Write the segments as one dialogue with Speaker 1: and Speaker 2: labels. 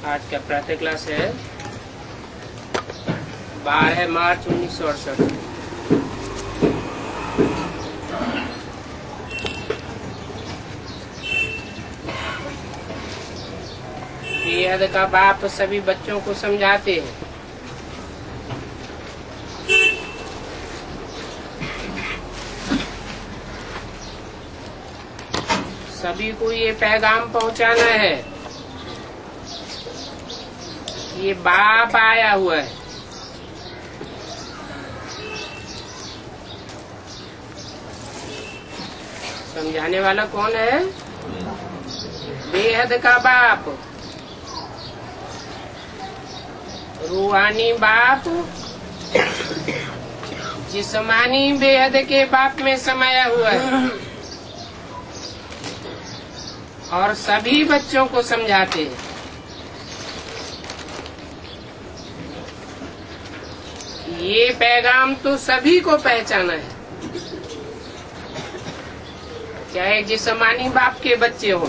Speaker 1: आज का प्रातः क्लास है 12 मार्च 1968। बेहद का बाप सभी बच्चों को समझाते हैं। सभी को ये पैगाम पहुंचाना है, ये बाप आया हुआ है। समझाने वाला कौन है? बेहद का बाप, रूहानी बाप, जिस्मानी बेहद के बाप में समाया हुआ है और सभी बच्चों को समझाते हैं। ये पैगाम तो सभी को पहचाना है, चाहे जिस्मानी बाप के बच्चे हो।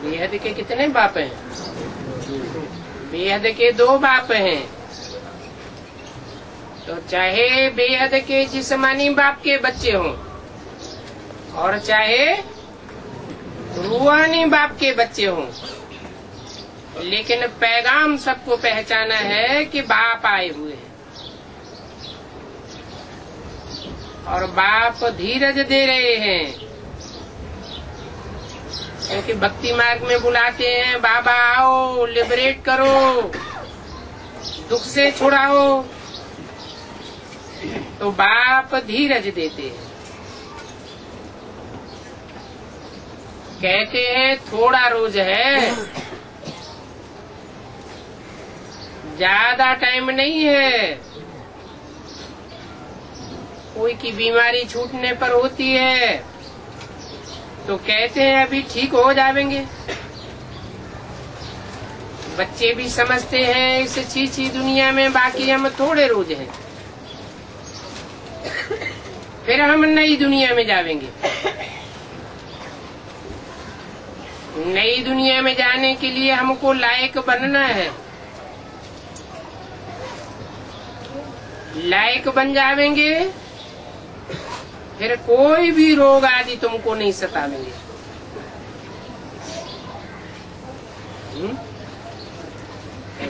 Speaker 1: बेहद के कितने बाप हैं? बेहद के 2 बाप हैं। तो चाहे बेहद के जिस्मानी बाप के बच्चे हों और चाहे रूहानी बाप के बच्चे हों, लेकिन पैगाम सबको पहचाना है कि बाप आए हुए हैं और बाप धीरज दे रहे हैं। क्योंकि भक्ति मार्ग में बुलाते हैं, बाबा आओ, लिबरेट करो, दुख से छुड़ाओ। तो बाप धीरज देते हैं, कहते हैं थोड़ा रोज है, ज्यादा टाइम नहीं है। कोई की बीमारी छूटने पर होती है तो कहते हैं अभी ठीक हो जाएंगे। बच्चे भी समझते हैं इस छीछी दुनिया में बाकी हम थोड़े रोज हैं, फिर हम नई दुनिया में जाएंगे। नई दुनिया में जाने के लिए हमको लायक बनना है। लायक बन जाएंगे फिर कोई भी रोग आदि तुमको नहीं सतावेंगे।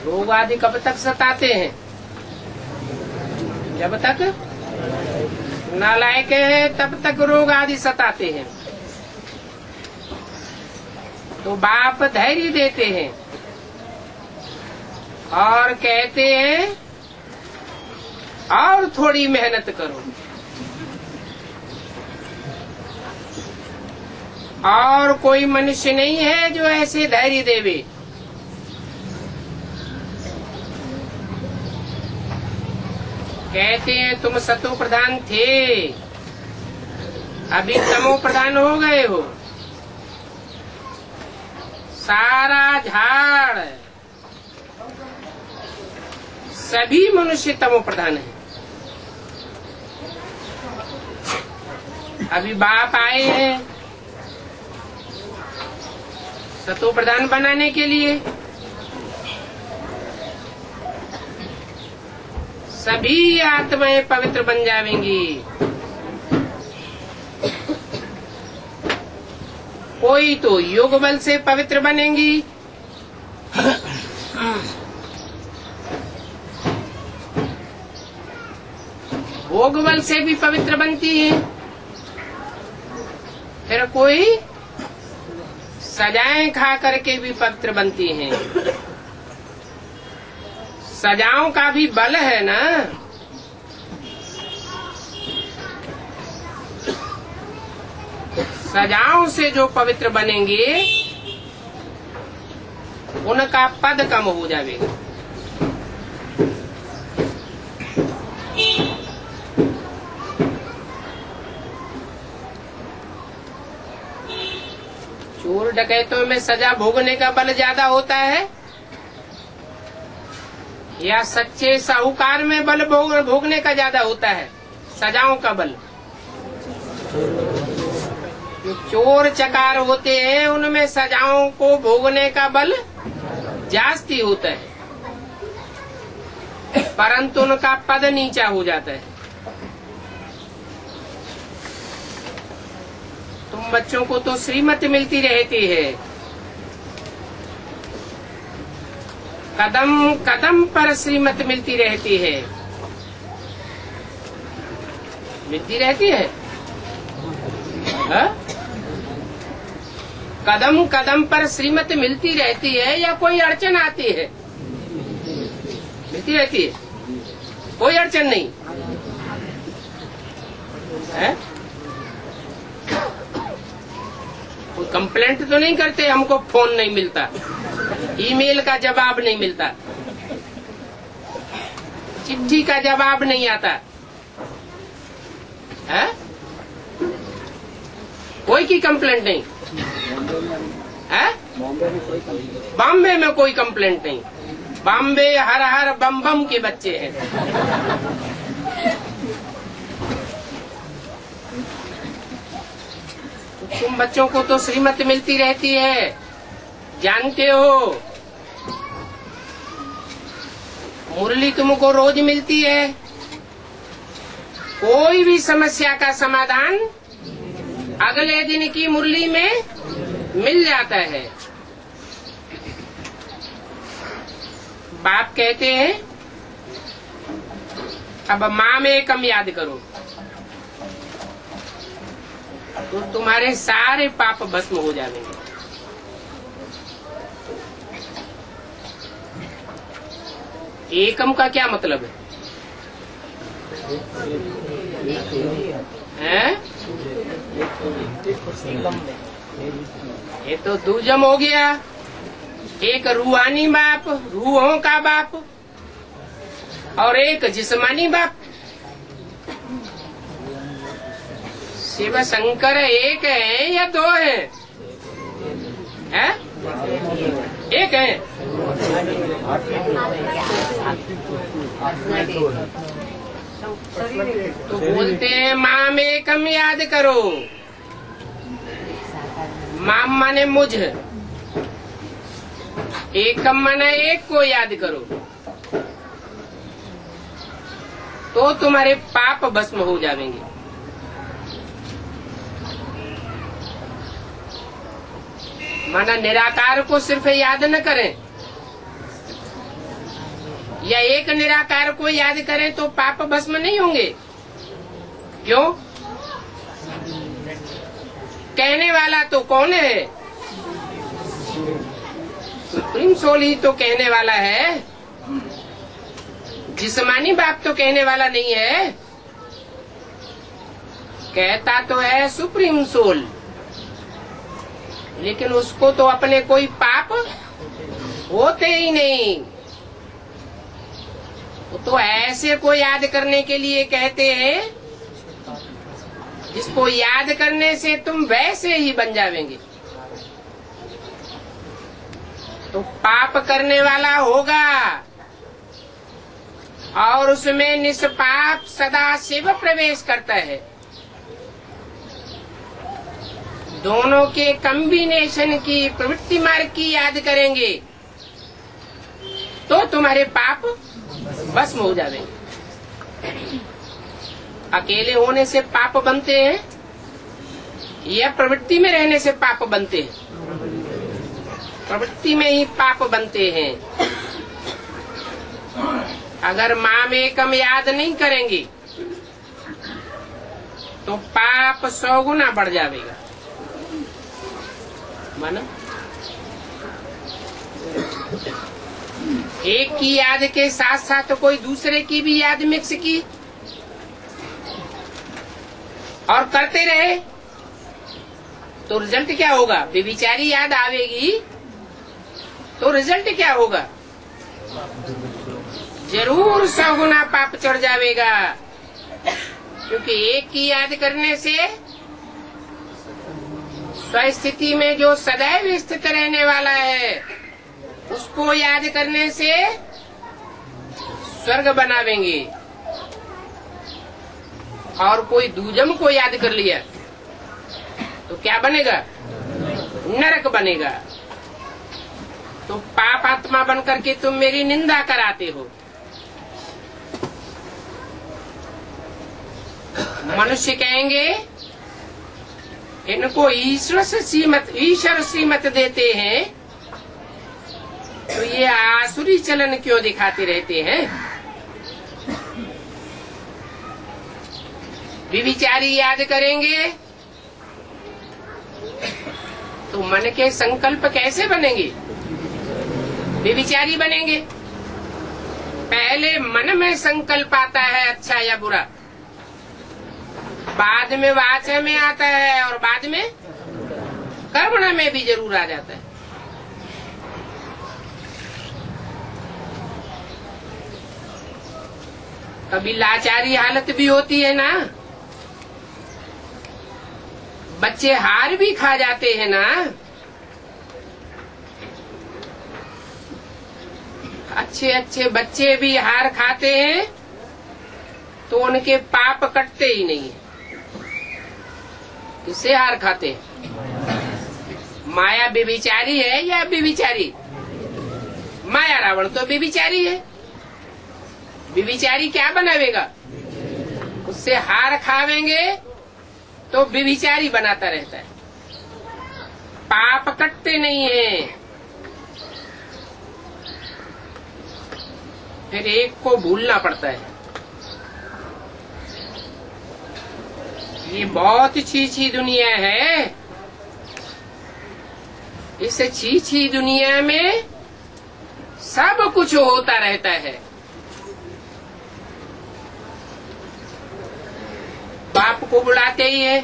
Speaker 1: रोग आदि कब तक सताते हैं? जब तक नालायक है तब तक रोग आदि सताते हैं। तो बाप धैर्य देते हैं और कहते हैं और थोड़ी मेहनत करो, और कोई मनुष्य नहीं है जो ऐसे धैर्य देवे। कहते हैं तुम सतो प्रधान थे, अभी तमो प्रधान हो गए हो। सारा झाड़ सभी मनुष्य तमो प्रधान है। अभी बाप आए हैं सतो प्रधान बनाने के लिए। सभी आत्माएं पवित्र बन जाएंगी। कोई तो योग बल से पवित्र बनेंगी, भोग बल से भी पवित्र बनती है, फिर कोई सजाएं खा करके भी पवित्र बनती हैं। सजाओं का भी बल है ना। सजाओं से जो पवित्र बनेंगे उनका पद कम हो जाएगा। चोर डकैतों में सजा भोगने का बल ज्यादा होता है या सच्चे साहूकार में बल भोगने का ज्यादा होता है? सजाओं का बल। जो चोर चकार होते हैं उनमें सजाओं को भोगने का बल जास्ती होता है, परंतु उनका पद नीचा हो जाता है। तुम बच्चों को तो श्रीमत मिलती रहती है, कदम कदम पर श्रीमत मिलती रहती है, मिलती रहती है। हा? कदम कदम पर श्रीमत मिलती रहती है या कोई अड़चन आती है? मिलती रहती है, कोई अड़चन नहीं है। कोई कंप्लेंट तो नहीं करते हमको फोन नहीं मिलता, ईमेल का जवाब नहीं मिलता, चिट्ठी का जवाब नहीं आता है? कोई की कंप्लेंट नहीं है? बॉम्बे में कोई कंप्लेंट नहीं। बॉम्बे हर हर बम बम के बच्चे हैं। तुम बच्चों को तो श्रीमत मिलती रहती है, जानते हो। मुरली तुमको रोज मिलती है, कोई भी समस्या का समाधान अगले दिन की मुरली में मिल जाता है। बाप कहते हैं अब माँ में कम याद करो तो तुम्हारे सारे पाप भस्म हो जाएंगे। एकम का क्या मतलब है? ये तो दूजम हो गया। एक रूहानी बाप, रूहों का बाप, और एक जिस्मानी बाप। शिव शंकर एक है या दो है? एक है। तो बोलते हैं माँ में कम याद करो। माँ माने मुझ, एकम माने एक को याद करो तो तुम्हारे पाप भस्म हो जाएंगे। माना निराकार को सिर्फ याद न करें या एक निराकार को याद करें तो पाप भस्म नहीं होंगे। क्यों? कहने वाला तो कौन है? सुप्रीम सोल ही तो कहने वाला है, जिस्मानी बाप तो कहने वाला नहीं है। कहता तो है सुप्रीम सोल, लेकिन उसको तो अपने कोई पाप होते ही नहीं। वो तो ऐसे को याद करने के लिए कहते हैं जिसको याद करने से तुम वैसे ही बन जावेंगे। तो पाप करने वाला होगा और उसमें निष्पाप सदा शिव प्रवेश करता है। दोनों के कॉम्बिनेशन की प्रवृत्ति मार्ग की याद करेंगे तो तुम्हारे पाप भस्म हो जाएंगे। अकेले होने से पाप बनते हैं या प्रवृत्ति में रहने से पाप बनते हैं? प्रवृत्ति में ही पाप बनते हैं। अगर माँ में कम याद नहीं करेंगे तो पाप 100 गुना बढ़ जाएगा। माना एक की याद के साथ साथ तो कोई दूसरे की भी याद मिक्स की और करते रहे तो रिजल्ट क्या होगा? बेविचारी याद आवेगी तो रिजल्ट क्या होगा? जरूर 100 गुना पाप चढ़ जाएगा। क्योंकि एक की याद करने से स्वस्थिति में जो सदैव स्थित रहने वाला है उसको याद करने से स्वर्ग बनावेंगे। और कोई दूजम को याद कर लिया तो क्या बनेगा? नरक बनेगा। तो पाप आत्मा बनकर के तुम मेरी निंदा कराते हो। मनुष्य कहेंगे इनको ईश्वर श्रीमत देते हैं, तो ये आसुरी चलन क्यों दिखाते रहते हैं? विविचारी याद करेंगे तो मन के संकल्प कैसे बनेंगे? विविचारी बनेंगे। पहले मन में संकल्प आता है अच्छा या बुरा, बाद में वाचा में आता है और बाद में कर्मण में भी जरूर आ जाता है। कभी लाचारी हालत भी होती है ना, बच्चे हार भी खा जाते हैं ना। अच्छे अच्छे बच्चे भी हार खाते हैं तो उनके पाप कटते ही नहीं है। किससे हार खाते हैं? माया व्यभिचारी है या व्यभिचारी? माया रावण तो व्यभिचारी है। व्यभिचारी क्या बनावेगा? उससे हार खावेंगे तो व्यभिचारी बनाता रहता है। पाप कटते नहीं है। फिर एक को भूलना पड़ता है। ये बहुत छीछी दुनिया है। इस छीछी दुनिया में सब कुछ होता रहता है। बाप को बुलाते ही है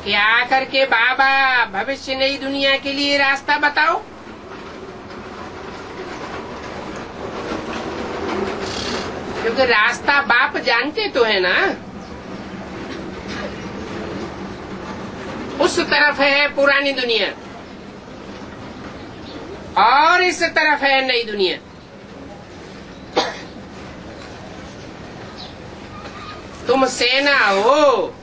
Speaker 1: कि आकर के बाबा भविष्य नई दुनिया के लिए रास्ता बताओ। क्योंकि रास्ता बाप जानते तो है ना। उस तरफ है पुरानी दुनिया और इस तरफ है नई दुनिया। तुम सेना हो।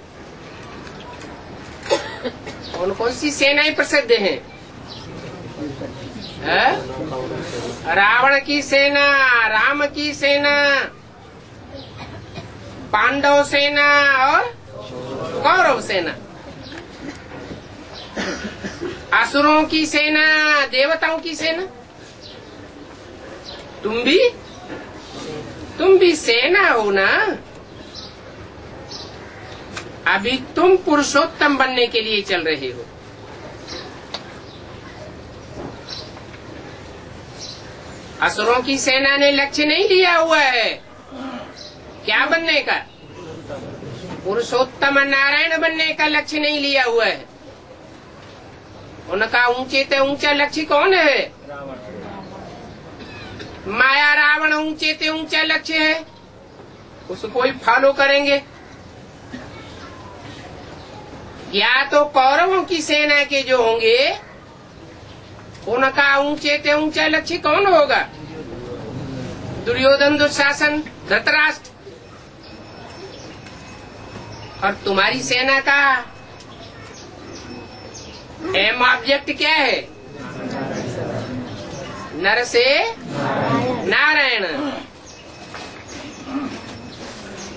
Speaker 1: कौन कौन सी सेनाएं प्रसिद्ध हैं? रावण की सेना, राम की सेना, पांडव सेना और कौरव सेना। असुरों की सेना, देवताओं की सेना। तुम भी सेना हो ना। अभी तुम पुरुषोत्तम बनने के लिए चल रहे हो। असुरों की सेना ने लक्ष्य नहीं लिया हुआ है क्या बनने का? पुरुषोत्तम नारायण बनने का लक्ष्य नहीं लिया हुआ है। उनका ऊंचे से ऊंचा लक्ष्य कौन है? माया रावण ऊंचे से ऊंचा लक्ष्य है, उसको ही फॉलो करेंगे। या तो कौरवों की सेना के जो होंगे उनका ऊंचे से ऊंचा लक्ष्य कौन होगा? दुर्योधन, दुशासन, धृतराष्ट्र। और तुम्हारी सेना का एम ऑब्जेक्ट क्या है? नर से नारायण।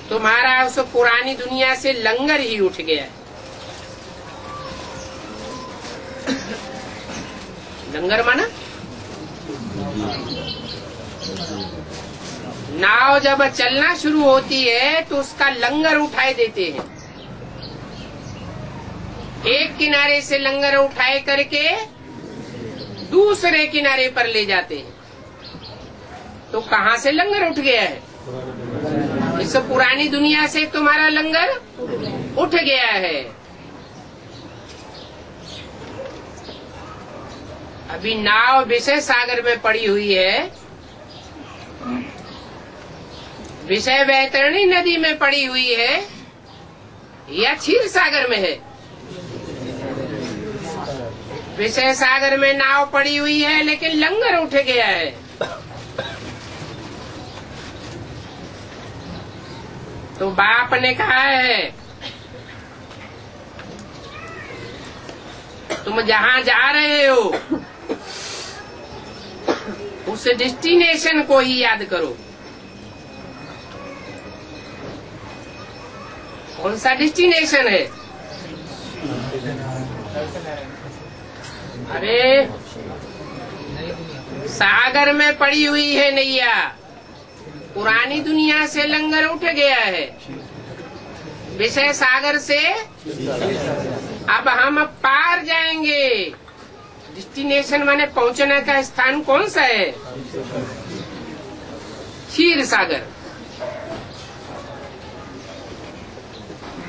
Speaker 1: तुम्हारा उस पुरानी दुनिया से लंगर ही उठ गया है। लंगर माना नाव जब चलना शुरू होती है तो उसका लंगर उठाए देते हैं। एक किनारे से लंगर उठाए करके दूसरे किनारे पर ले जाते हैं। तो कहाँ से लंगर उठ गया है? इस पुरानी दुनिया से तुम्हारा लंगर उठ गया है। अभी नाव विषय सागर में पड़ी हुई है, विषय वैतरणी नदी में पड़ी हुई है या क्षीर सागर में है? विषय सागर में नाव पड़ी हुई है लेकिन लंगर उठ गया है। तो बाप ने कहा है तुम जहाँ जा रहे हो उस डेस्टिनेशन को ही याद करो। कौन सा डेस्टिनेशन है? अरे सागर में पड़ी हुई है नैया, पुरानी दुनिया से लंगर उठ गया है, विषय सागर से अब हम पार जाएंगे। डेस्टिनेशन माने पहुंचने का स्थान कौन सा है? क्षीर सागर।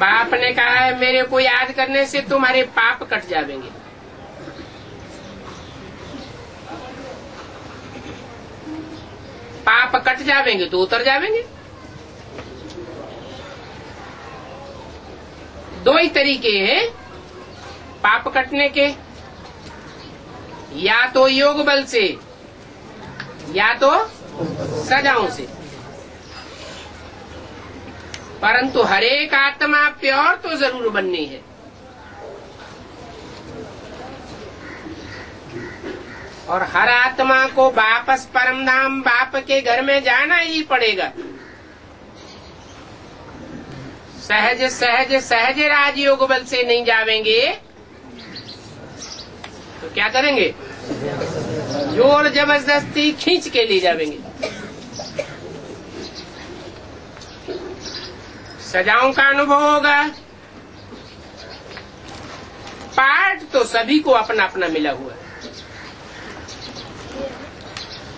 Speaker 1: बाप ने कहा है मेरे को याद करने से तुम्हारे पाप कट जाएंगे। पाप कट जाएंगे तो उतर जाएंगे। दो ही तरीके हैं पाप कटने के, या तो योग बल से या तो सजाओं से। परंतु हरेक आत्मा प्योर तो जरूर बननी है। और हर आत्मा को वापस परमधाम बाप के घर में जाना ही पड़ेगा। सहज सहज सहज राजयोग बल से नहीं जावेंगे तो क्या करेंगे? जोर जबरदस्ती खींच के ले जावेंगे। सजाओं का अनुभव होगा। पार्ट तो सभी को अपना अपना मिला हुआ है।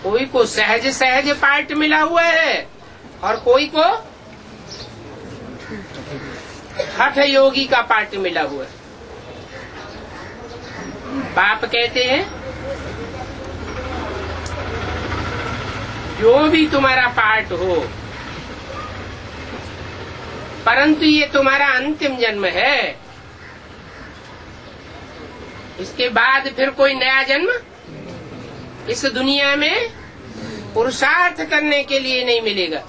Speaker 1: कोई को सहज सहज पार्ट मिला हुआ है और कोई को हठ योगी का पार्ट मिला हुआ है। बाप कहते हैं जो भी तुम्हारा पार्ट हो, परंतु ये तुम्हारा अंतिम जन्म है। इसके बाद फिर कोई नया जन्म इस दुनिया में पुरुषार्थ करने के लिए नहीं मिलेगा।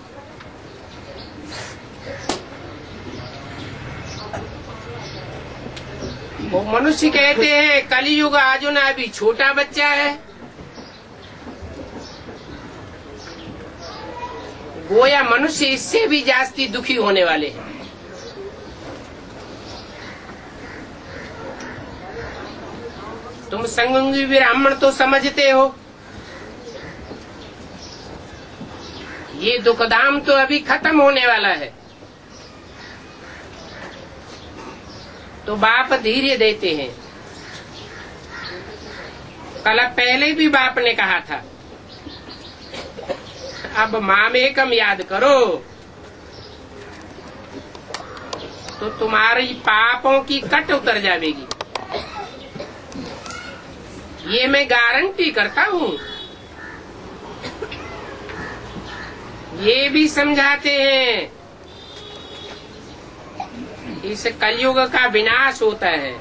Speaker 1: वो मनुष्य कहते हैं कलियुग अर्जुन अभी छोटा बच्चा है, गोया मनुष्य इससे भी जास्ती दुखी होने वाले हैं। तुम संगंगी ब्राह्मण तो समझते हो, ये दुखधाम तो अभी खत्म होने वाला है। तो बाप धीरे देते हैं। कल पहले भी बाप ने कहा था अब मामेकम याद करो तो तुम्हारी पापों की कट उतर जाएगी। ये मैं गारंटी करता हूँ। ये भी समझाते हैं इस कलयुग का विनाश होता है।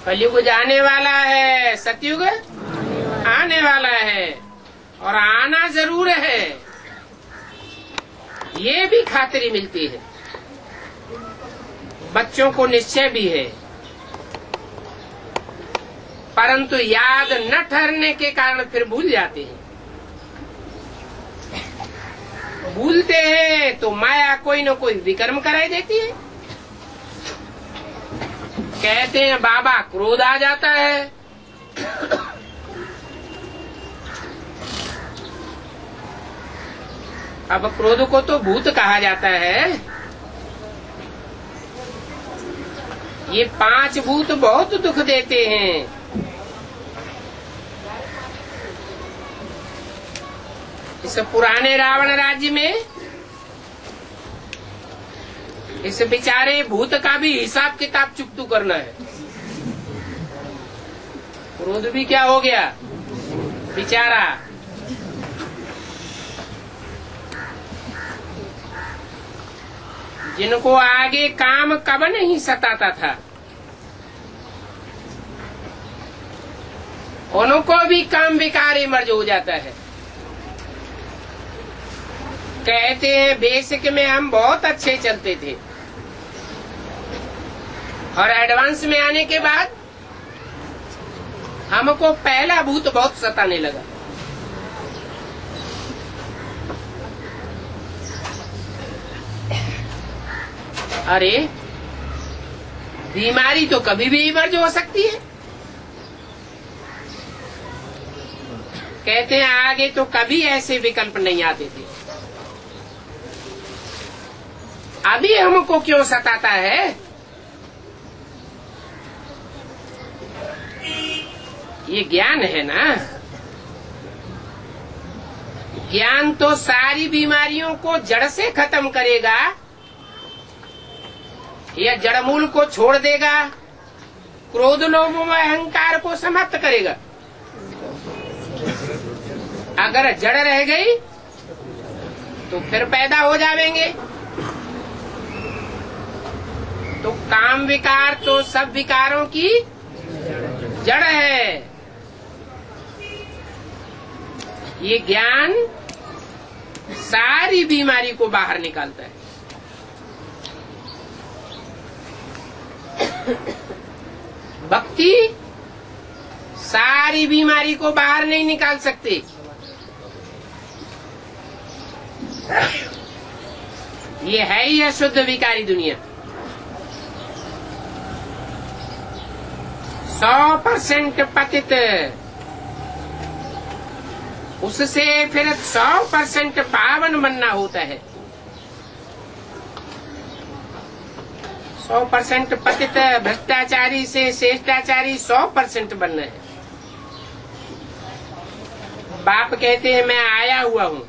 Speaker 1: कलयुग जाने वाला है, सतयुग आने वाला है और आना जरूर है। ये भी खातिरी मिलती है। बच्चों को निश्चय भी है, परंतु याद न ठहरने के कारण फिर भूल जाते हैं। भूलते हैं तो माया कोई न कोई विक्रम कराई देती है। कहते हैं बाबा क्रोध आ जाता है, अब क्रोध को तो भूत कहा जाता है। ये 5 भूत बहुत दुख देते हैं। इस पुराने रावण राज्य में इस बेचारे भूत का भी हिसाब किताब चुकतू करना है। क्रोध भी क्या हो गया बेचारा। जिनको आगे काम कब नहीं सताता था उनको भी काम विकारी मर्ज हो जाता है। कहते हैं बेसिक में हम बहुत अच्छे चलते थे और एडवांस में आने के बाद हमको पहला भूत बहुत सताने लगा। अरे बीमारी तो कभी भी इमर्ज हो सकती है। कहते हैं आगे तो कभी ऐसे विकल्प नहीं आते थे, अभी हमको क्यों सताता है? ये ज्ञान है ना। ज्ञान तो सारी बीमारियों को जड़ से खत्म करेगा या जड़मूल को छोड़ देगा, क्रोध लोभ व अहंकार को समाप्त करेगा। अगर जड़ रह गई तो फिर पैदा हो जाएंगे। तो काम विकार तो सब विकारों की जड़ है। ये ज्ञान सारी बीमारी को बाहर निकालता है। भक्ति सारी बीमारी को बाहर नहीं निकाल सकती। ये है ही अशुद्ध विकारी दुनिया। 100% पतित, उससे फिर 100% पावन बनना होता है। 100% पतित भ्रष्टाचारी से श्रेष्ठाचारी 100% बनना है। बाप कहते हैं मैं आया हुआ हूँ,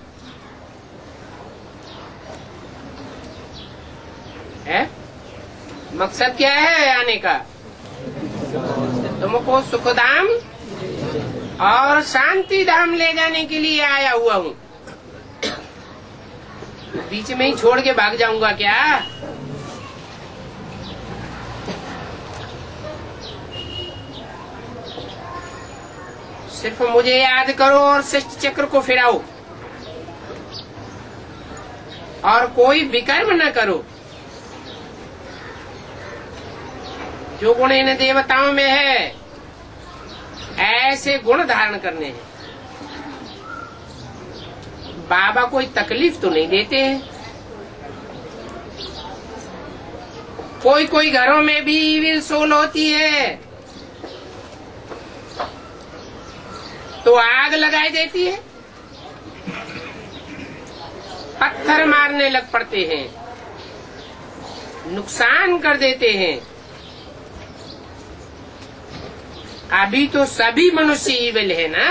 Speaker 1: है? मकसद क्या है आने का? तुमको सुखधाम और शांति धाम ले जाने के लिए आया हुआ हूँ। बीच में ही छोड़ के भाग जाऊंगा क्या? सिर्फ मुझे याद करो और सृष्टि चक्र को फिराओ और कोई विकर्म न करो। जो गुण इन देवताओं में है ऐसे गुण धारण करने हैं। बाबा कोई तकलीफ तो नहीं देते हैं। कोई कोई घरों में भी इविल सोल होती है तो आग लगाई देती है, पत्थर मारने लग पड़ते हैं, नुकसान कर देते हैं। अभी तो सभी मनुष्य इविल है ना।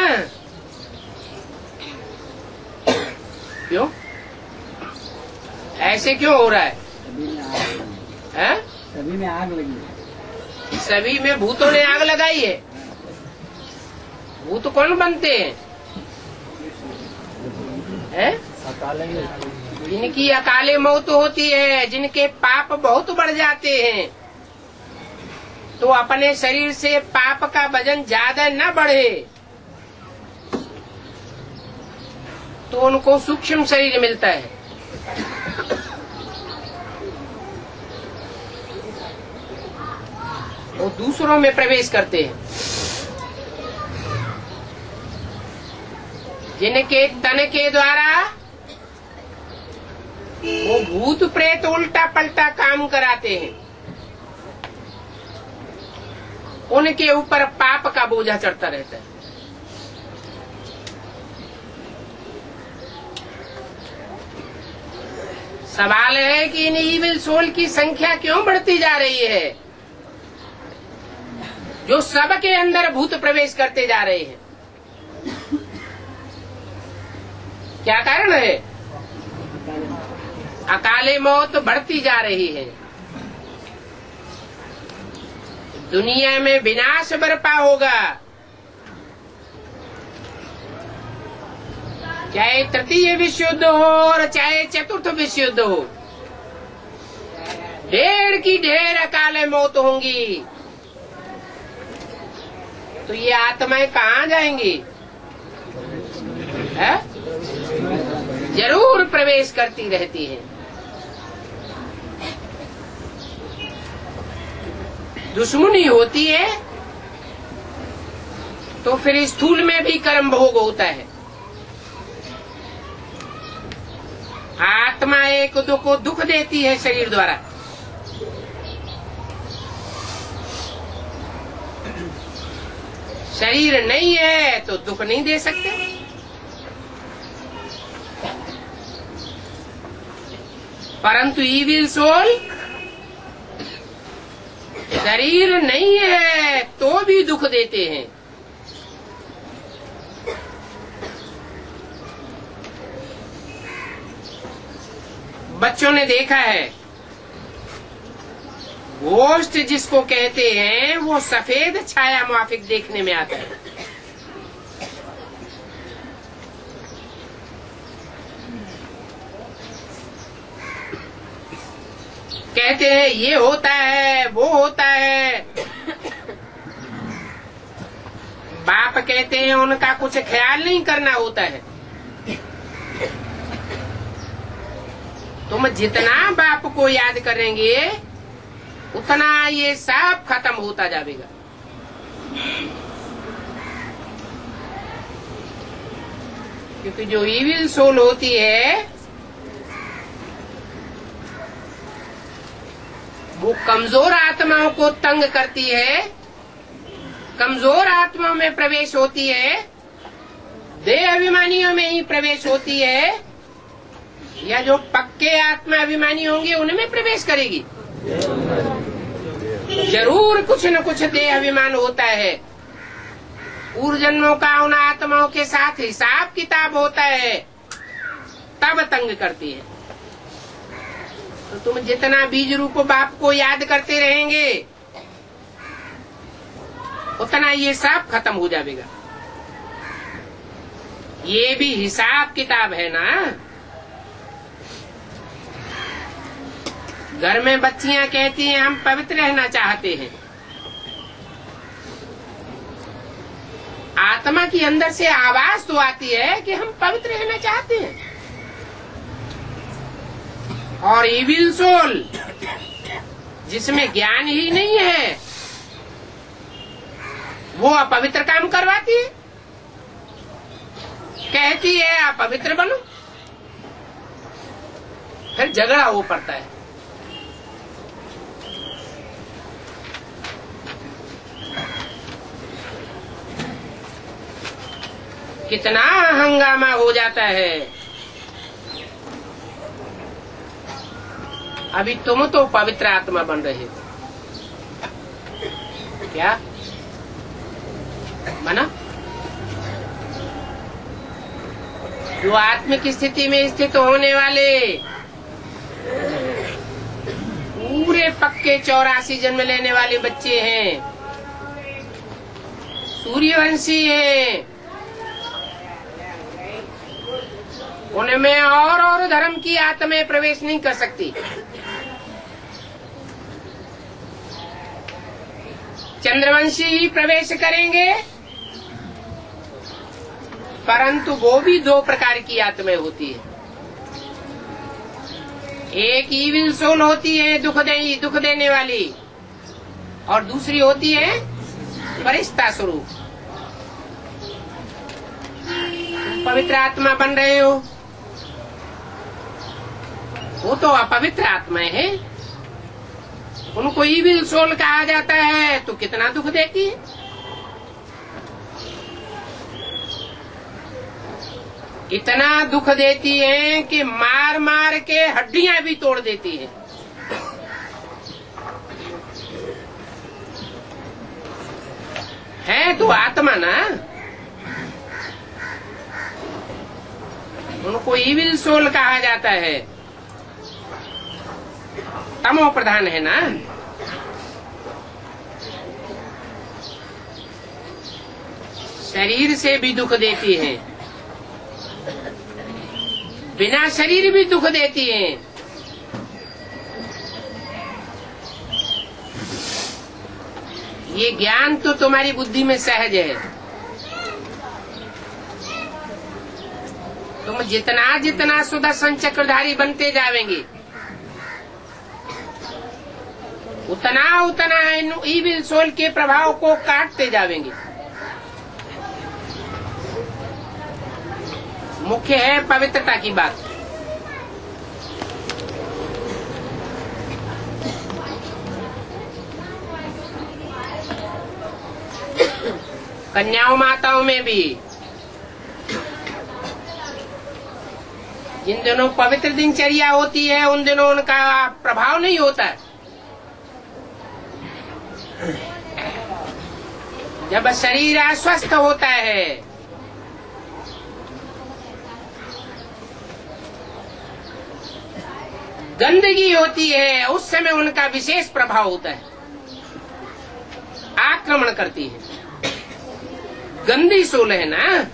Speaker 1: क्यों ऐसे क्यों हो रहा है?
Speaker 2: सभी में आग लगी है।
Speaker 1: सभी में भूतों ने आग लगाई है। भूत कौन बनते हैं? जिनकी अकाले मौत होती है, जिनके पाप बहुत बढ़ जाते हैं, तो अपने शरीर से पाप का वजन ज्यादा न बढ़े तो उनको सूक्ष्म शरीर मिलता है। वो दूसरों में प्रवेश करते हैं। जिनके तन के द्वारा वो भूत प्रेत उल्टा पलटा काम कराते हैं, उनके ऊपर पाप का बोझा चढ़ता रहता है। सवाल है कि इन इविल सोल की संख्या क्यों बढ़ती जा रही है, जो सबके अंदर भूत प्रवेश करते जा रहे हैं? क्या कारण है? अकाले मौत बढ़ती जा रही है। दुनिया में विनाश बरपा होगा। चाहे तृतीय विश्व युद्ध हो और चाहे चतुर्थ विश्व युद्ध हो, ढेर की ढेर अकाले मौत होंगी। तो ये आत्माएं कहाँ जाएंगी? है? जरूर प्रवेश करती रहती है। दुश्मनी होती है तो फिर स्थूल में भी कर्म भोग होता है। आत्मा एक को दुख देती है शरीर द्वारा। शरीर नहीं है तो दुख नहीं दे सकते। परंतु ईविल सोल शरीर नहीं है तो भी दुख देते हैं। बच्चों ने देखा है, घोस्ट जिसको कहते हैं वो सफेद छाया माफिक देखने में आता है। कहते हैं ये होता है वो होता है। बाप कहते हैं उनका कुछ ख्याल नहीं करना होता है। तुम जितना बाप को याद करेंगे उतना ये सब खत्म होता जाएगा। क्योंकि जो इविल सोल होती है वो कमजोर आत्माओं को तंग करती है, कमजोर आत्माओं में प्रवेश होती है, देह अभिमानियों में ही प्रवेश होती है, या जो पक्के आत्मा अभिमानी होंगे उनमें प्रवेश करेगी। जरूर कुछ न कुछ देह अभिमान होता है। पूर्व जन्मों का उन आत्माओं के साथ हिसाब किताब होता है, तब तंग करती है। तो तुम जितना बीज रूप बाप को याद करते रहेंगे उतना ये सब खत्म हो जाएगा। ये भी हिसाब किताब है ना। घर में बच्चियां कहती हैं हम पवित्र रहना चाहते हैं। आत्मा की अंदर से आवाज तो आती है कि हम पवित्र रहना चाहते हैं। और इविल सोल जिसमें ज्ञान ही नहीं है वो अपवित्र काम करवाती है, कहती है आप पवित्र बनो, फिर झगड़ा हो पड़ता है। कितना हंगामा हो जाता है। अभी तुम तो पवित्र आत्मा बन रहे हो, क्या बना? जो आत्मिक स्थिति में स्थित होने वाले पूरे पक्के 84 जन्म लेने वाले बच्चे हैं, सूर्यवंशी हैं, उनमें और धर्म की आत्माएं प्रवेश नहीं कर सकती। चंद्रवंशी ही प्रवेश करेंगे, परंतु वो भी दो प्रकार की आत्माएं होती है। एक ईविल सोल होती है दुख देने वाली, और दूसरी होती है फरिश्ता स्वरूप। पवित्र आत्मा बन रहे हो, वो तो अपवित्र आत्माएं हैं। उनको ईविल सोल कहा जाता है, तो कितना दुख देती है। इतना दुख देती है कि मार मार के हड्डियां भी तोड़ देती है। है तो आत्मा ना। उनको ईविल सोल कहा जाता है, तमो प्रधान है ना। शरीर से भी दुख देती है, बिना शरीर भी दुख देती है। ये ज्ञान तो तुम्हारी बुद्धि में सहज है। तुम जितना जितना सुदर्शन चक्रधारी बनते जाएंगे उतना उतना ईविल सोल के प्रभाव को काटते जाएंगे। मुख्य है पवित्रता की बात। कन्याओं माताओं में भी जिन दिनों पवित्र दिनचर्या होती है उन दिनों उनका प्रभाव नहीं होता है। जब शरीर अस्वस्थ होता है, गंदगी होती है, उस समय उनका विशेष प्रभाव होता है, आक्रमण करती है। गंदी सोल है ना,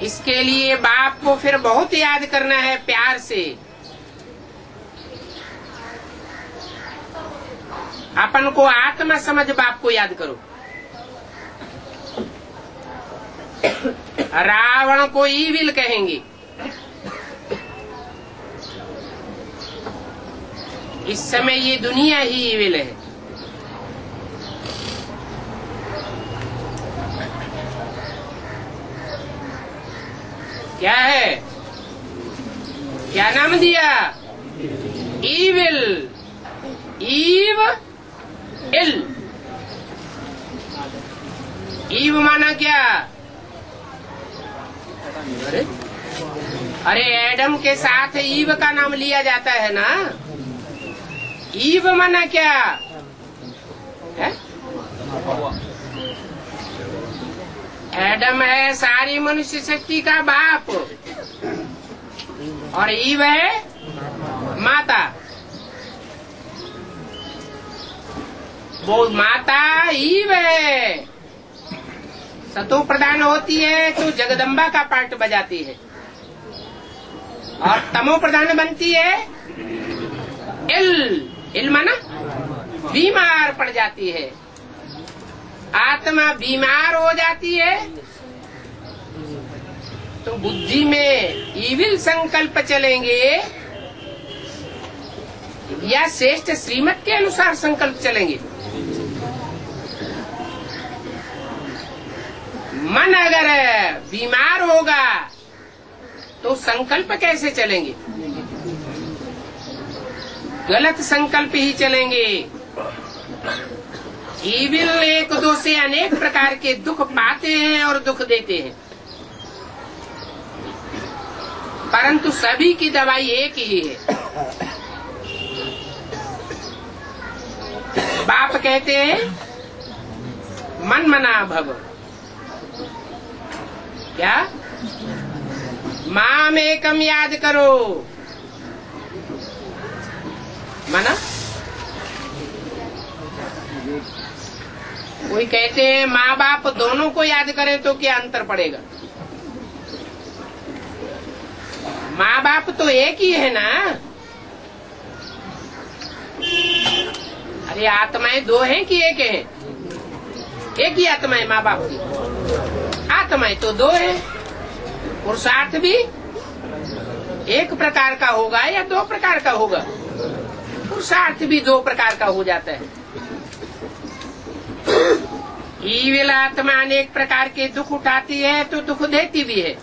Speaker 1: इसके लिए बाप को फिर बहुत याद करना है प्यार से। अपन को आत्मा समझ बाप को याद करो। रावण को ईविल कहेंगे। इस समय ये दुनिया ही ईविल है। क्या है? क्या नाम दिया? ईविल। ईव इल। ईव माना क्या? अरे एडम के साथ ईव का नाम लिया जाता है ना। ईव माना क्या है? एडम है सारी मनुष्य शक्ति का बाप और ईव है माता। वो माता ईव है। सतो प्रधान होती है तो जगदम्बा का पार्ट बजाती है और तमो प्रधान बनती है इल माना बीमार पड़ जाती है। आत्मा बीमार हो जाती है तो बुद्धि में ईविल संकल्प चलेंगे या श्रेष्ठ श्रीमत के अनुसार संकल्प चलेंगे। मन अगर बीमार होगा तो संकल्प कैसे चलेंगे? गलत संकल्प ही चलेंगे। ईविल एक दो से अनेक प्रकार के दुख पाते हैं और दुख देते हैं, परंतु सभी की दवाई एक ही है। बाप कहते हैं मन मना भव। क्या? माम एकम याद करो। माना कोई कहते हैं माँ बाप दोनों को याद करें तो क्या अंतर पड़ेगा? माँ बाप तो एक ही है ना। अरे आत्माएं दो हैं कि एक है? एक ही आत्मा है माँ बाप की। आत्माएं तो दो है। पुरुषार्थ भी एक प्रकार का होगा या दो प्रकार का होगा? पुरुषार्थ भी दो प्रकार का हो जाता है। ईविल आत्मा अनेक प्रकार के दुख उठाती है तो दुख देती भी है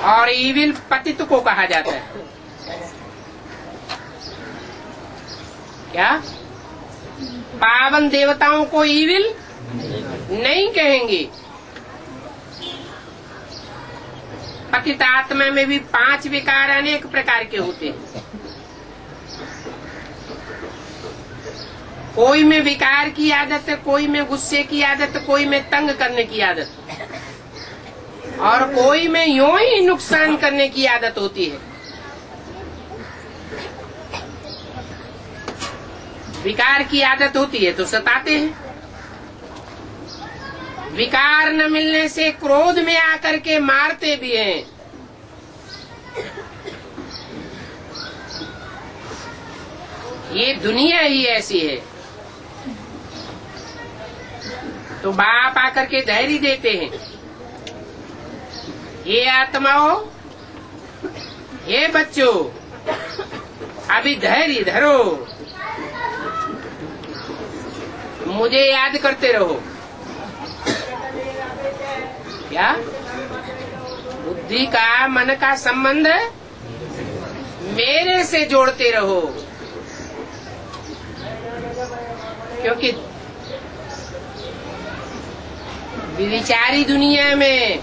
Speaker 1: और ईविल पतित को कहा जाता है। क्या? पावन देवताओं को ईविल नहीं कहेंगे। पतित आत्मा में भी 5 विकार अनेक प्रकार के होते हैं। कोई में विकार की आदत, कोई में गुस्से की आदत, कोई में तंग करने की आदत और कोई में यूं ही नुकसान करने की आदत होती है। विकार की आदत होती है तो सताते हैं। विकार न मिलने से क्रोध में आकर के मारते भी हैं। ये दुनिया ही ऐसी है। तो बाप आकर के धैर्य देते हैं, ये आत्माओं हे बच्चों, अभी धैर्य धरो, मुझे याद करते रहो। क्या? बुद्धि का, मन का संबंध मेरे से जोड़ते रहो, क्योंकि विचारी दुनिया में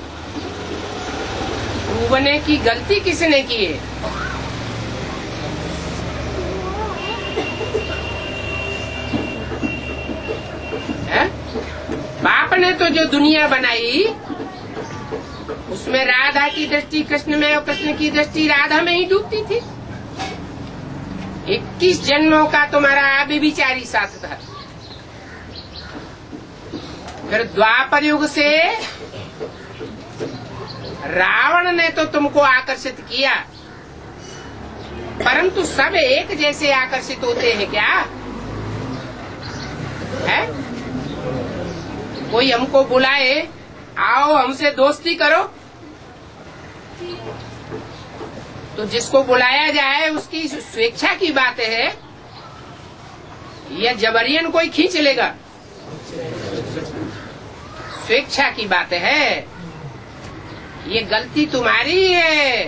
Speaker 1: डूबने की गलती किसने की है? बाप ने तो जो दुनिया बनाई उसमें राधा की दृष्टि कृष्ण में और कृष्ण की दृष्टि राधा में ही डूबती थी। 21 जन्मों का तुम्हारा व्यभिचारी साथ था। फिर द्वापर युग से रावण ने तो तुमको आकर्षित किया, परंतु सब एक जैसे आकर्षित होते हैं क्या? है? कोई हमको बुलाए, आओ हमसे दोस्ती करो, तो जिसको बुलाया जाए उसकी स्वेच्छा की बात है, या जबरियन कोई खींच लेगा? स्वेच्छा की बात है। ये गलती तुम्हारी है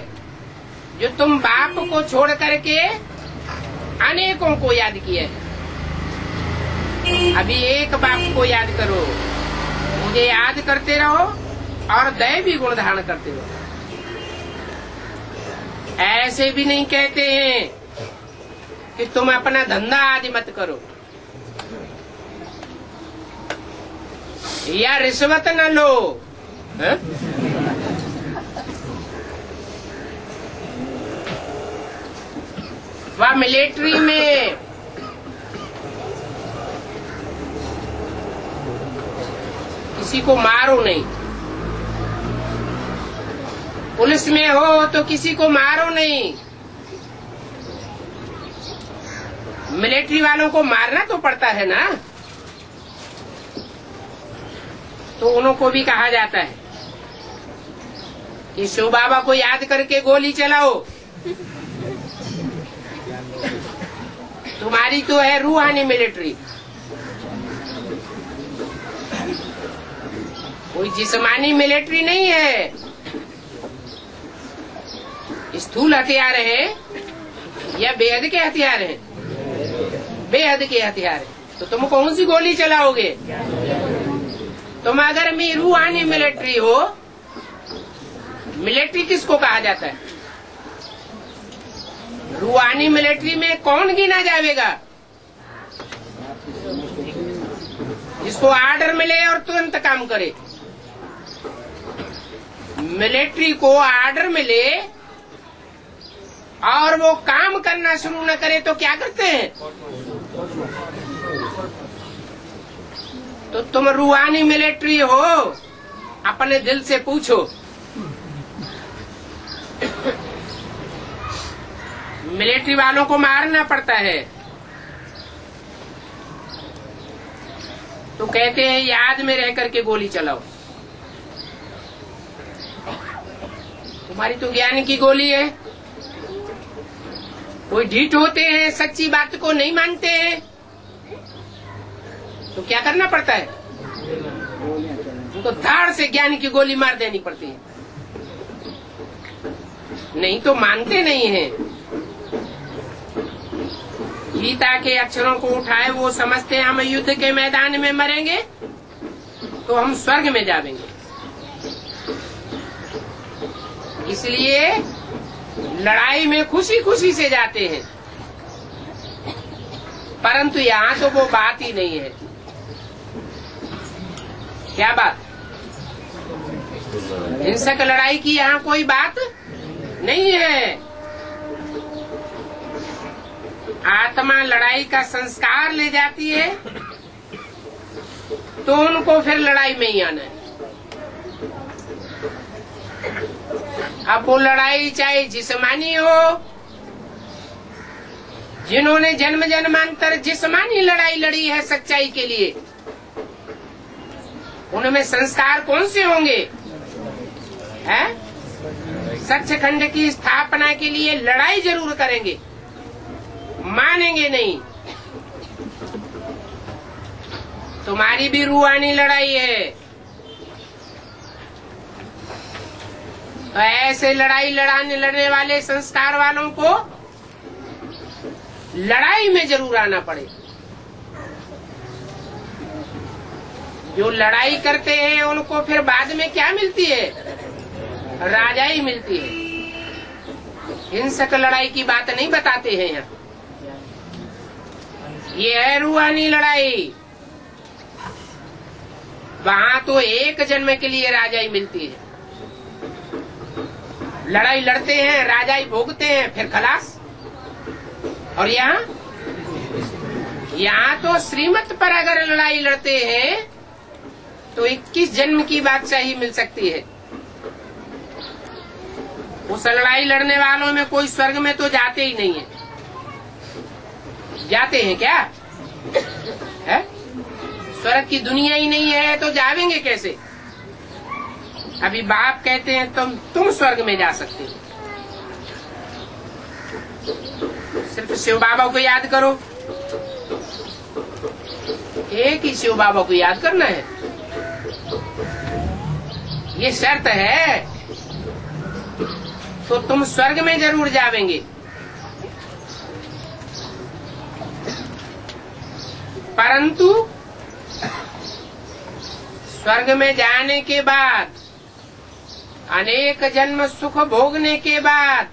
Speaker 1: जो तुम बाप को छोड़ करके अनेकों को याद किए। अभी एक बाप को याद करो, मुझे याद करते रहो और दैवी गुण धारण करते रहो। ऐसे भी नहीं कहते हैं कि तुम अपना धंधा आदि मत करो या रिश्वत न लो। है? वह मिलिट्री में किसी को मारो नहीं, पुलिस में हो तो किसी को मारो नहीं। मिलिट्री वालों को मारना तो पड़ता है ना, तो उनको भी कहा जाता है कि शिव बाबा को याद करके गोली चलाओ। तुम्हारी तो है रूहानी मिलिट्री, कोई जिस्मानी मिलिट्री नहीं है। स्थूल हथियार है या बेहद के हथियार हैं? बेहद के हथियार है। तो तुम कौन सी गोली चलाओगे? तुम अगर मैं रूहानी मिलिट्री हो, मिलिट्री किसको कहा जाता है? रूहानी मिलिट्री में कौन गिना जाएगा? जिसको आर्डर मिले और तुरंत काम करे। मिलिट्री को आर्डर मिले और वो काम करना शुरू न करे तो क्या करते हैं? तो तुम रूहानी मिलिट्री हो, अपने दिल से पूछो, मिलिट्री वालों को मारना पड़ता है तो कहते हैं याद में रह करके गोली चलाओ। तुम्हारी तो ज्ञान की गोली है। कोई ढीठ होते हैं, सच्ची बात को नहीं मानते हैं, तो क्या करना पड़ता है? उनको धाड़ से ज्ञान की गोली मार देनी पड़ती है, नहीं तो मानते नहीं हैं। गीता के अक्षरों को उठाए वो समझते हैं हम युद्ध के मैदान में मरेंगे तो हम स्वर्ग में जाएंगे। इसलिए लड़ाई में खुशी खुशी से जाते हैं, परंतु यहाँ तो वो बात ही नहीं है। क्या बात? हिंसक लड़ाई की यहाँ कोई बात नहीं है। आत्मा लड़ाई का संस्कार ले जाती है तो उनको फिर लड़ाई में ही आना है। अब वो लड़ाई चाहे जिस्मानी हो, जिन्होंने जन्म जन्मांतर जिस्मानी लड़ाई लड़ी है सच्चाई के लिए, उनमें संस्कार कौन से होंगे? हैं? सचखंड की स्थापना के लिए लड़ाई जरूर करेंगे, मानेंगे नहीं। तुम्हारी भी रूहानी लड़ाई है। तो ऐसे लड़ाई लड़ने वाले संस्कार वालों को लड़ाई में जरूर आना पड़े। जो लड़ाई करते हैं उनको फिर बाद में क्या मिलती है? राजाई मिलती है। हिंसक लड़ाई की बात नहीं बताते हैं यहाँ। ये है रूहानी लड़ाई। वहां तो एक जन्म के लिए राजाई मिलती है। लड़ाई लड़ते हैं, राजाई भोगते हैं, फिर खलास। और यहाँ तो श्रीमत पर अगर लड़ाई लड़ते हैं तो 21 जन्म की बादशाही मिल सकती है। उस लड़ाई लड़ने वालों में कोई स्वर्ग में तो जाते ही नहीं है। जाते हैं क्या? है? स्वर्ग की दुनिया ही नहीं है तो जावेंगे कैसे? अभी बाप कहते हैं तुम स्वर्ग में जा सकते हो। सिर्फ शिव बाबा को याद करो। एक ही शिव बाबा को याद करना है, ये शर्त है, तो तुम स्वर्ग में जरूर जावेंगे। परंतु स्वर्ग में जाने के बाद, अनेक जन्म सुख भोगने के बाद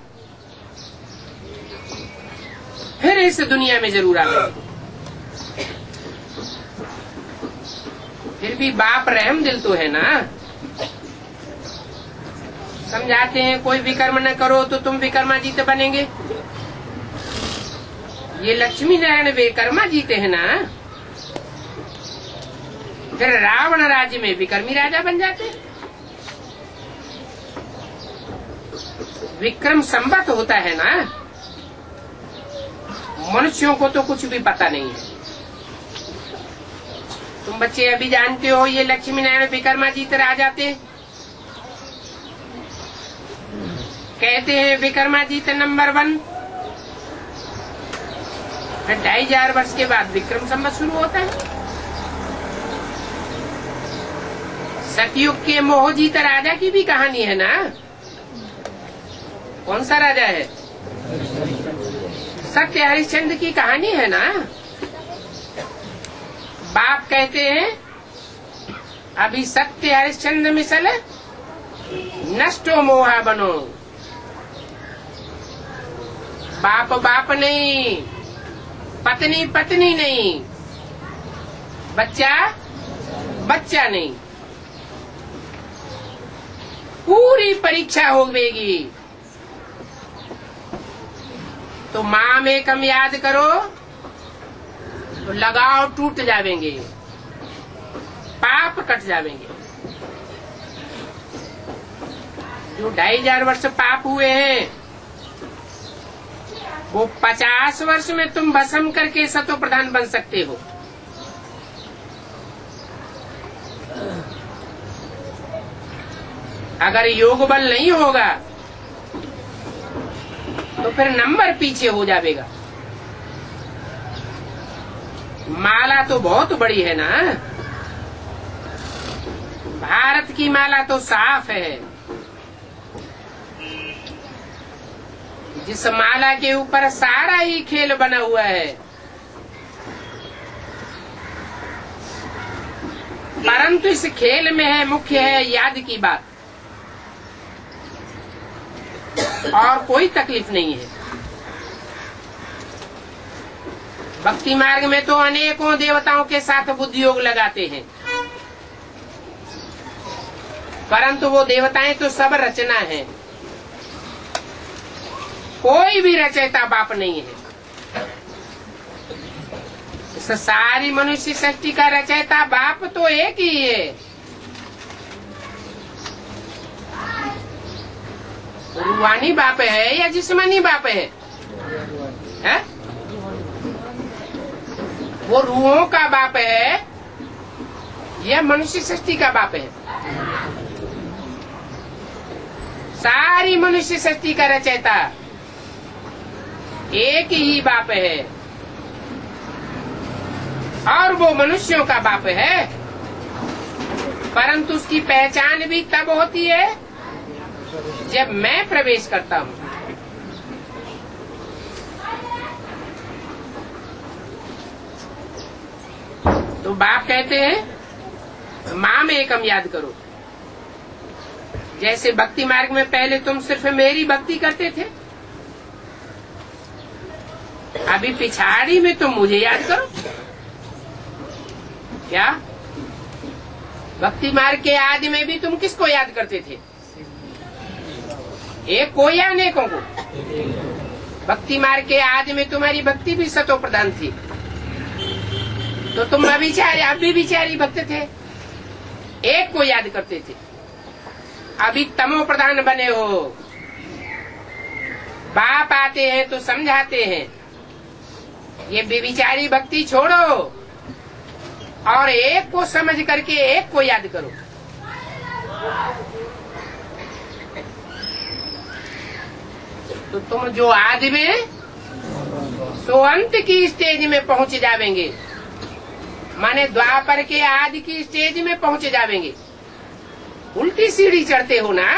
Speaker 1: फिर इस दुनिया में जरूर आवेंगे। फिर भी बाप रहम दिल तो है ना। समझाते हैं कोई विकर्म न करो तो तुम विकर्माजीत बनेंगे। ये लक्ष्मी नारायण विकर्मा जीते हैं ना, फिर रावण राज्य में विकर्मी राजा बन जाते हैं। विक्रम संवत होता है ना। मनुष्यों को तो कुछ भी पता नहीं है। तुम बच्चे अभी जानते हो ये लक्ष्मी नारायण विकर्माजीत राजाते कहते हैं विकर्माजीत नंबर 1। फिर 2500 वर्ष के बाद विक्रम संवत शुरू होता है। सतयुग के मोहजीत राजा की भी कहानी है ना। कौन सा राजा है? सत्य हरिश्चंद्र की कहानी है ना। बाप कहते हैं अभी सत्य हरिश्चंद्र मिसल नष्टो मोहा बनो। बाप बाप नहीं, पत्नी पत्नी नहीं, बच्चा बच्चा नहीं। पूरी परीक्षा होगी। तो माँ में कम याद करो तो लगाव टूट जावेंगे, पाप कट जावेंगे। जो 2500 वर्ष पाप हुए हैं वो 50 वर्ष में तुम भस्म करके सतो प्रधान बन सकते हो। अगर योग बल नहीं होगा तो फिर नंबर पीछे हो जाएगा। माला तो बहुत बड़ी है ना। भारत की माला तो साफ है। जिस माला के ऊपर सारा ही खेल बना हुआ है। परंतु इस खेल में है मुख्य है याद की बात, और कोई तकलीफ नहीं है। भक्ति मार्ग में तो अनेकों देवताओं के साथ बुद्धि योग लगाते हैं, परंतु वो देवताएं तो सब रचना है। कोई भी रचयिता बाप नहीं है। इस सारी मनुष्य सृष्टि का रचयिता बाप तो एक ही है। रूहानी बाप है या जिस्मानी बाप है? वो रूहों का बाप है या मनुष्य सृष्टि का बाप है? सारी मनुष्य सृष्टि का रचयिता एक ही बाप है, और वो मनुष्यों का बाप है, परंतु उसकी पहचान भी तब होती है जब मैं प्रवेश करता हूँ। तो बाप कहते हैं माम एकम याद करो। जैसे भक्ति मार्ग में पहले तुम सिर्फ मेरी भक्ति करते थे, अभी पिछाड़ी में तुम मुझे याद करो। क्या भक्ति मार्ग के आदि में भी तुम किसको याद करते थे? एक को या अनेकों को? भक्ति मार्ग के आदि में तुम्हारी भक्ति भी सतो प्रधान थी, तो तुम अभी विचारी भक्त थे, एक को याद करते थे। अभी तमो प्रधान बने हो। बाप आते हैं तो समझाते हैं ये बेविचारी भक्ति छोड़ो और एक को समझ करके एक को याद करो। तो तुम जो आदि में सो अंत की स्टेज में पहुंच जावेंगे, माने द्वापर के आदि की स्टेज में पहुंच जावेंगे। उल्टी सीढ़ी चढ़ते हो ना,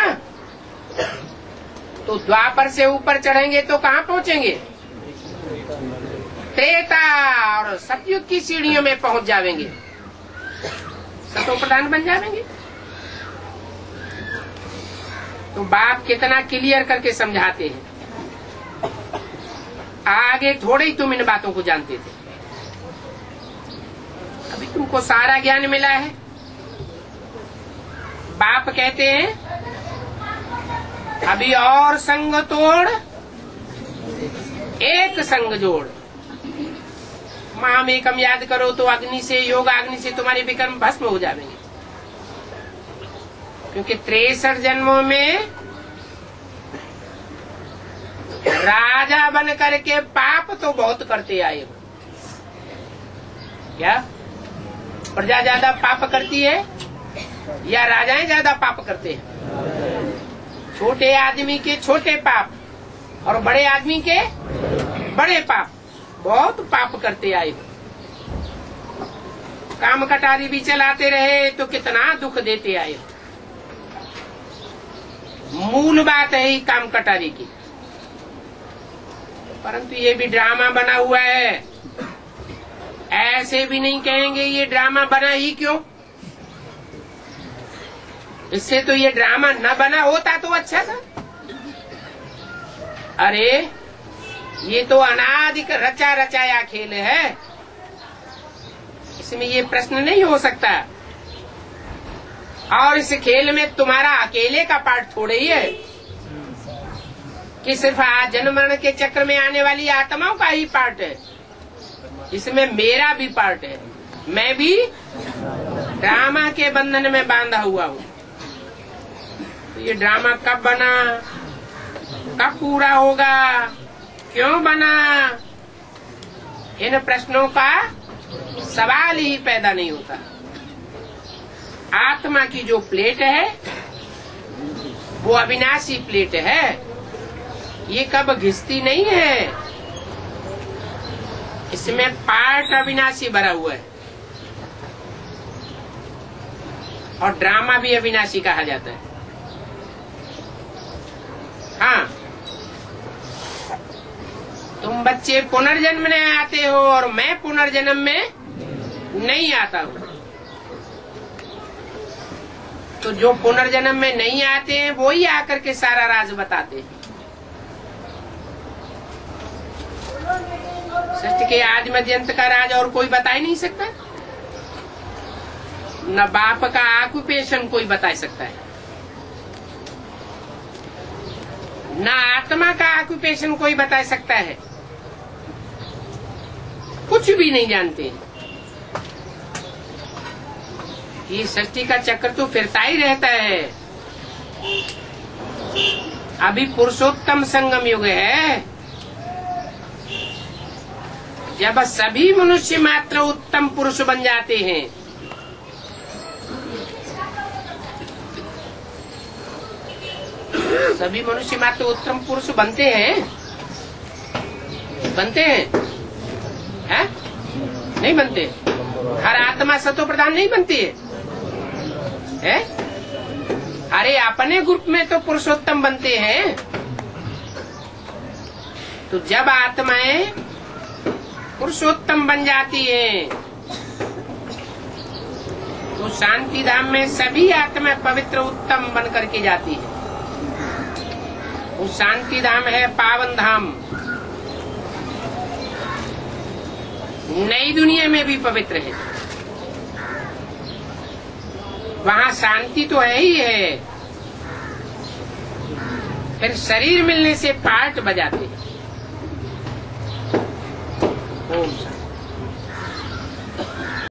Speaker 1: तो द्वापर से ऊपर चढ़ेंगे तो कहाँ पहुंचेंगे? त्रेता और सतयुग की सीढ़ियों में पहुंच जावेंगे, सतो प्रधान बन जावेंगे। तो बाप कितना क्लियर करके समझाते हैं। आगे थोड़े ही तुम इन बातों को जानते थे, अभी तुमको सारा ज्ञान मिला है। बाप कहते हैं अभी और संग तोड़ एक संग जोड़। माम एकम याद करो तो अग्नि से, योग अग्नि से तुम्हारे विकर्म भस्म हो जाएंगे। क्योंकि 63 जन्मों में राजा बन करके पाप तो बहुत करते आए हो। क्या प्रजा ज्यादा पाप करती है या राजाएं ज्यादा पाप करते हैं? छोटे आदमी के छोटे पाप और बड़े आदमी के बड़े पाप, बहुत पाप करते आए हो। काम कटारी भी चलाते रहे तो कितना दुख देते आए हो। मूल बात है ही काम कटारी की, परंतु ये भी ड्रामा बना हुआ है। ऐसे भी नहीं कहेंगे ये ड्रामा बना ही क्यों। इससे तो ये ड्रामा न बना होता तो अच्छा था। अरे ये तो अनादि रचा रचाया खेल है, इसमें ये प्रश्न नहीं हो सकता। और इस खेल में तुम्हारा अकेले का पार्ट थोड़े ही है कि सिर्फ जन्म मरण के चक्र में आने वाली आत्माओं का ही पार्ट है। इसमें मेरा भी पार्ट है, मैं भी ड्रामा के बंधन में बांधा हुआ हूँ। तो ये ड्रामा कब बना, कब पूरा होगा, क्यों बना, इन प्रश्नों का सवाल ही पैदा नहीं होता। आत्मा की जो प्लेट है वो अविनाशी प्लेट है, ये कब घिसती नहीं है। इसमें पार्ट अविनाशी भरा हुआ है और ड्रामा भी अविनाशी कहा जाता है। हाँ, तुम बच्चे पुनर्जन्म में आते हो और मैं पुनर्जन्म में नहीं आता हूँ। तो जो पुनर्जन्म में नहीं आते हैं वो ही आकर के सारा राज बताते हैं। सृष्टि के आदि मध्य अंत का राज और कोई बता ही नहीं सकता। न बाप का ऑक्यूपेशन कोई बता सकता है, न आत्मा का ऑक्यूपेशन कोई बता सकता है। कुछ भी नहीं जानते। ये सृष्टि का चक्र तो फिरता ही रहता है। अभी पुरुषोत्तम संगम युग है, जब सभी मनुष्य मात्र उत्तम पुरुष बन जाते हैं। सभी मनुष्य मात्र उत्तम पुरुष बनते हैं, बनते हैं? नहीं बनते। हर आत्मा सतो प्रधान नहीं बनती है? अरे अपने ग्रुप में तो पुरुषोत्तम बनते हैं। तो जब आत्माएं पुरुषोत्तम बन जाती हैं तो शांति धाम में सभी आत्माएं पवित्र उत्तम बन करके जाती है। वो शांति धाम है पावन धाम। नई दुनिया में भी पवित्र है, वहाँ शांति तो है ही है, फिर शरीर मिलने से पार्ट बजाते हैं। ओम शांति।